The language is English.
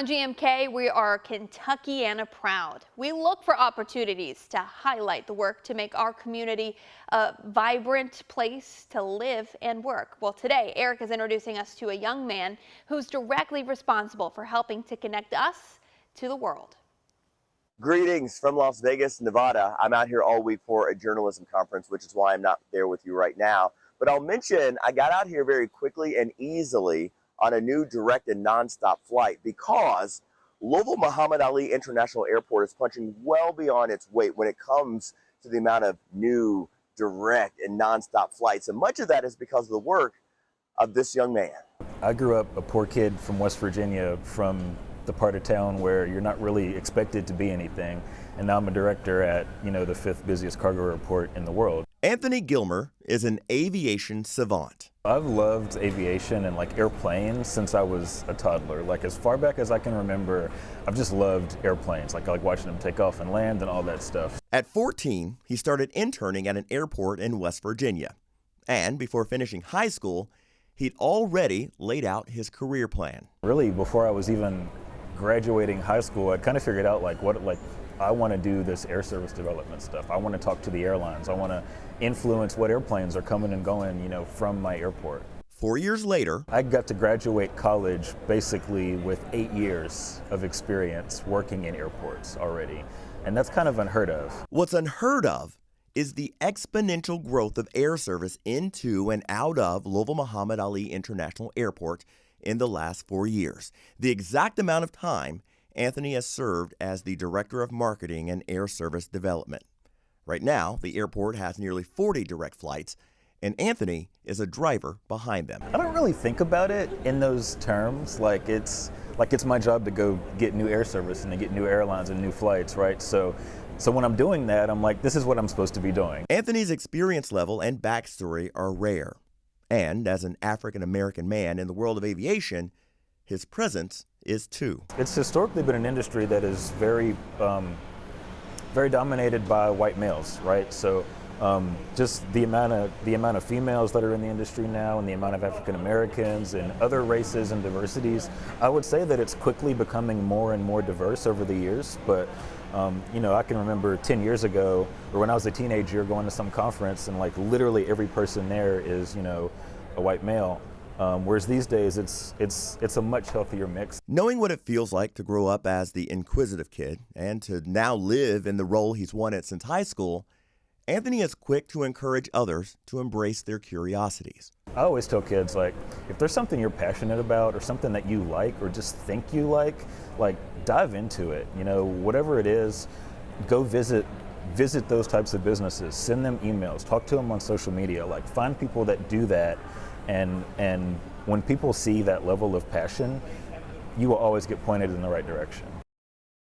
On GMK, we are Kentuckiana proud. We look for opportunities to highlight the work to make our community a vibrant place to live and work. Well, today, Eric is introducing us to a young man who's directly responsible for helping to connect us to the world. Greetings from Las Vegas, Nevada. I'm out here all week for a journalism conference, which is why I'm not there with you right now. But I'll mention I got out here very quickly and easily on a new direct and nonstop flight because Louisville Muhammad Ali International Airport is punching well beyond its weight when it comes to the amount of new direct and nonstop flights. And much of that is because of the work of this young man. I grew up a poor kid from West Virginia, from the part of town where you're not really expected to be anything. And now I'm a director at, the fifth busiest cargo airport in the world. Anthony Gilmer is an aviation savant. I've loved aviation and airplanes since I was a toddler. As far back as I can remember, I've just loved airplanes. I like watching them take off and land and all that stuff. At 14, he started interning at an airport in West Virginia. And before finishing high school, he'd already laid out his career plan. Really, before I was even graduating high school, I kind of figured out I want to do this air service development stuff. I want to talk to the airlines. I want to influence what airplanes are coming and going, from my airport. 4 years later, I got to graduate college basically with 8 years of experience working in airports already. And that's kind of unheard of. What's unheard of is the exponential growth of air service into and out of Louisville Muhammad Ali International Airport in the last 4 years. The exact amount of time Anthony has served as the Director of Marketing and Air Service Development. Right now, the airport has nearly 40 direct flights, and Anthony is a driver behind them. I don't really think about it in those terms. It's my job to go get new air service and to get new airlines and new flights, right? So when I'm doing that, I'm like, this is what I'm supposed to be doing. Anthony's experience level and backstory are rare. And as an African-American man in the world of aviation, his presence is too. It's historically been an industry that is very dominated by white males, right? So just the amount of females that are in the industry now, and the amount of African Americans and other races and diversities, I would say that it's quickly becoming more and more diverse over the years. But I can remember 10 years ago, or when I was a teenager, going to some conference and literally every person there is a white male. Whereas these days, it's a much healthier mix. Knowing what it feels like to grow up as the inquisitive kid and to now live in the role he's wanted since high school, Anthony is quick to encourage others to embrace their curiosities. I always tell kids, if there's something you're passionate about or something that you like or just think you like dive into it. Whatever it is, go visit those types of businesses, send them emails, talk to them on social media, find people that do that. And when people see that level of passion, you will always get pointed in the right direction.